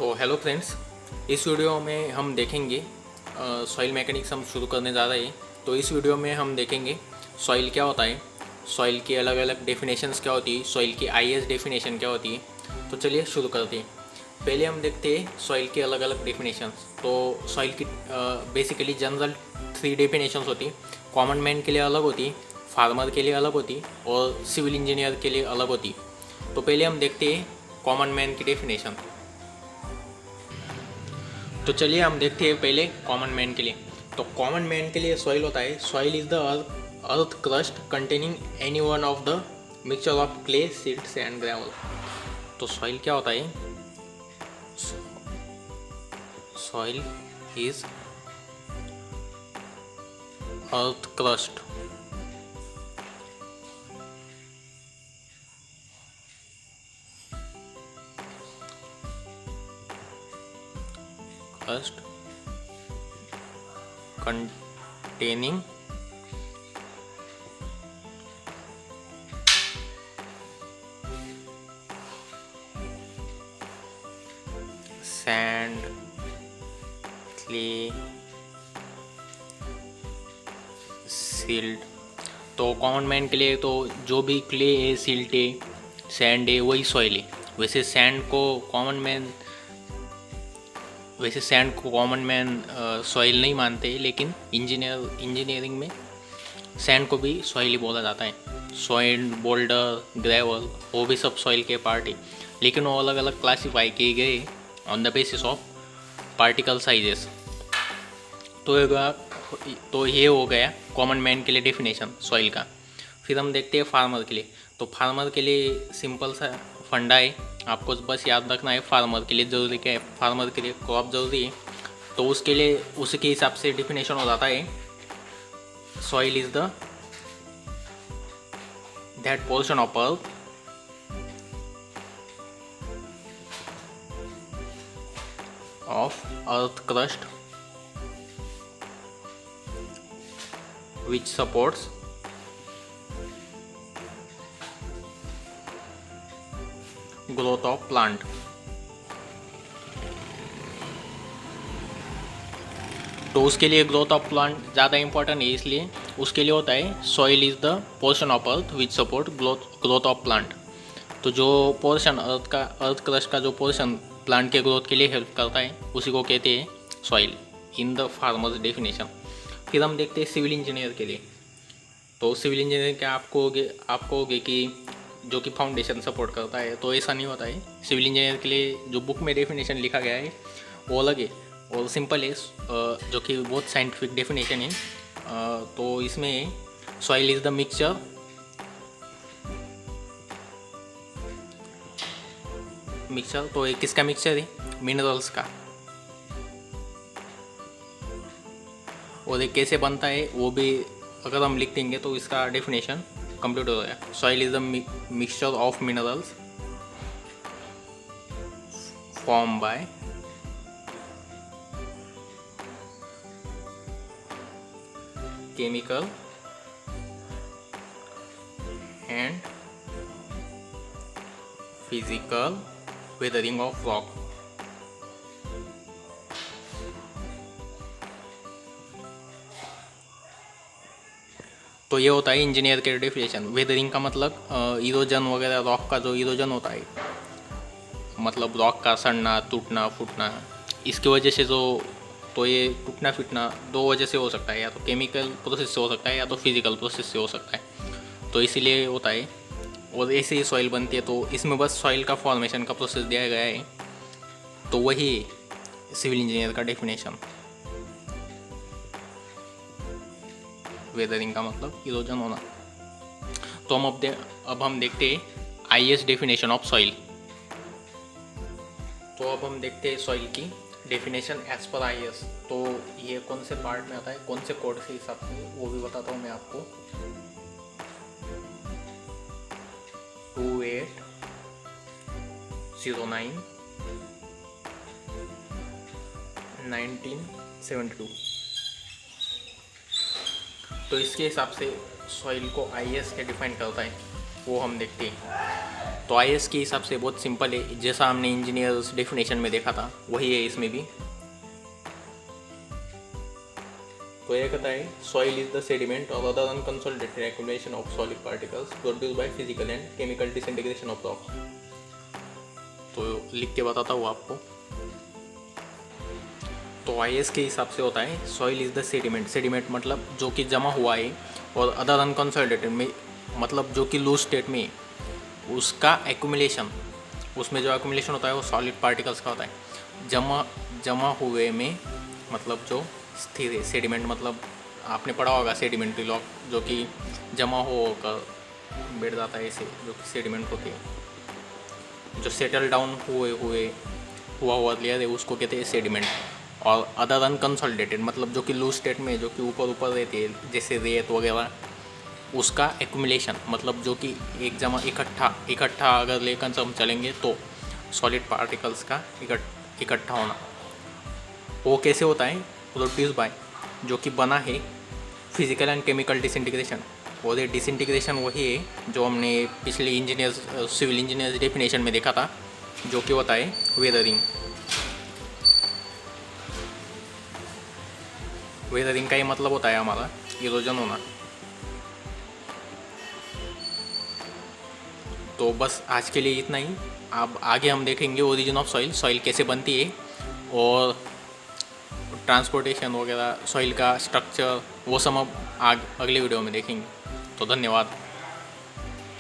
तो hello friends, इस video में हम देखेंगे सॉइल मैकेनिक्स हम शुरू करने जा रहे हैं। तो इस वीडियो में हम देखेंगे सॉइल क्या होता है, सॉइल की अलग अलग डेफिनेशंस क्या होती है, सॉइल की आईएस डेफिनेशन क्या होती है। तो चलिए शुरू करते हैं। पहले हम देखते हैं सॉइल की अलग अलग डेफिनेशंस। तो सॉइल की बेसिकली जनरल 3 डेफिनेशंस होती है। कॉमन मैन के लिए अलग होती है, फार्मर के लिए अलग होती है और सिविल इंजीनियर के लिए अलग होती है। तो पहले हम देखते हैं कॉमन मैन की डेफिनेशन। तो चलिए हम देखते हैं पहले कॉमन मैन के लिए। तो कॉमन मैन के लिए सॉइल होता है, soil is the earth crust containing any one of the mixture of clay, silt, sand, gravel. तो सॉइल क्या होता है? Soil is earth crust containing sand, clay, silt। तो कॉमन मैन के लिए तो जो भी क्ले है, सिल्ट है, सैंड है, वही सॉइल है। वैसे सैंड को कॉमन मैन सॉइल नहीं मानते, लेकिन इंजीनियरिंग में सैंड को भी सॉइल ही बोला जाता है। सॉइल, बोल्डर, ग्रेवल, वो भी सब सॉइल के पार्ट है, लेकिन वो अलग अलग क्लासीफाई किए गए on the basis of particle sizes. तो ये हो गया कॉमन मैन के लिए डेफिनेशन सॉइल का। फिर हम देखते हैं फार्मर के लिए। तो फार्मर के लिए सिंपल सा फंडा है, आपको बस याद रखना है फार्मर के लिए ज़रूरी क्या है। फार्मर के लिए क्रॉप ज़रूरी है, तो उसके लिए उसके हिसाब से डेफिनेशन हो जाता है। Soil is that portion of earth crust which supports growth of plant। तो उसके लिए ग्रोथ ऑफ प्लांट ज़्यादा इंपॉर्टेंट है, इसलिए उसके लिए होता है soil is the portion of earth which support growth of plant. तो जो पोर्शन अर्थ क्रस्ट का जो पोर्शन प्लांट के ग्रोथ के लिए हेल्प करता है, उसी को कहते हैं soil in the farmers definition. फिर हम देखते हैं सिविल इंजीनियर के लिए। तो सिविल इंजीनियर क्या आपको होगे कि जो कि फाउंडेशन सपोर्ट करता है, तो ऐसा नहीं होता है। सिविल इंजीनियर के लिए जो बुक में डेफिनेशन लिखा गया है वो अलग है और सिंपल है, जो कि बहुत साइंटिफिक डेफिनेशन है। तो इसमें सॉइल इज़ द मिक्सचर तो ये किसका मिक्सचर है? मिनरल्स का। और ये कैसे बनता है वो भी अगर हम लिख देंगे तो इसका डेफिनेशन कंप्लीट हो गया। Soil is the mixture of minerals form by chemical and physical weathering of rock. तो ये होता है इंजीनियर के डेफिनेशन। वेदरिंग का मतलब इरोजन वगैरह, रॉक का जो इरोजन होता है, मतलब रॉक का सड़ना, टूटना, फूटना, इसकी वजह से तो ये टूटना फूटना 2 वजह से हो सकता है, या तो केमिकल प्रोसेस से हो सकता है या तो फिजिकल प्रोसेस से हो सकता है। तो इसीलिए होता है, और ऐसे ही सॉइल बनती है। तो इसमें बस सॉइल का फॉर्मेशन का प्रोसेस दिया गया है, तो वही सिविल इंजीनियर का डेफिनेशन। वेदरिंग का मतलब इरोजन होना। तो अब हम देखते हैं आईएस डेफिनेशन ऑफ सॉइल। तो अब हम देखते हैं सॉइल की डेफिनेशन एज पर आईएस। तो ये कौन से पार्ट में आता है, कौन से कोड के हिसाब से, वो भी बताता हूँ मैं आपको। 2809/1972। तो इसके हिसाब से सॉइल को आईएस के डिफाइन करता है, वो हम देखते हैं। तो IS के हिसाब से बहुत सिंपल है, जैसा हमने इंजीनियर्स डेफिनेशन में देखा था वही है इसमें भी। तो ये कहता है सॉइल इज द सेडिमेंट और other unconsolidated accumulation of solid particles produced by physical and chemical disintegration of rock. तो लिख के बताता हूँ आपको। तो IS के हिसाब से होता है soil is the sediment, sediment मतलब जो कि जमा हुआ है, और अदर अनकंसोलिडेटेड में मतलब जो कि लूज स्टेट में उसका एक्युमुलेशन, उसमें जो एक्युमुलेशन होता है वो सॉलिड पार्टिकल्स का होता है। जमा हुए में मतलब जो स्थिर है, सेडिमेंट मतलब आपने पढ़ा होगा सेडिमेंट्री लॉक, जो कि जमा होकर बैठ जाता है ऐसे, जो कि सेडिमेंट होती है। जो सेटल डाउन हुआ लेयर है उसको कहते हैं सेडिमेंट। और अदर अनकंसोलिडेटेड मतलब जो कि लूज स्टेट में जो कि ऊपर रहती है जैसे रेत वगैरह, उसका एक्युमुलेशन मतलब जो कि एक जमा इकट्ठा अगर लेकर हम चलेंगे तो सॉलिड पार्टिकल्स का इकट्ठा होना। वो कैसे होता है? प्रोड्यूस बाय, जो कि बना है फिजिकल एंड केमिकल डिसइंटीग्रेशन। और ये डिसइंटीग्रेशन वही है जो हमने पिछले सिविल इंजीनियर्स डेफिनेशन में देखा था, जो कि होता है वेदरिंग। वेदरिंग का ये मतलब होता है हमारा इरोजन होना। तो बस आज के लिए इतना ही। अब आगे हम देखेंगे ओरिजिन ऑफ सॉइल, सॉइल कैसे बनती है, और ट्रांसपोर्टेशन वगैरह, सॉइल का स्ट्रक्चर, वो सब हम अगले वीडियो में देखेंगे। तो धन्यवाद।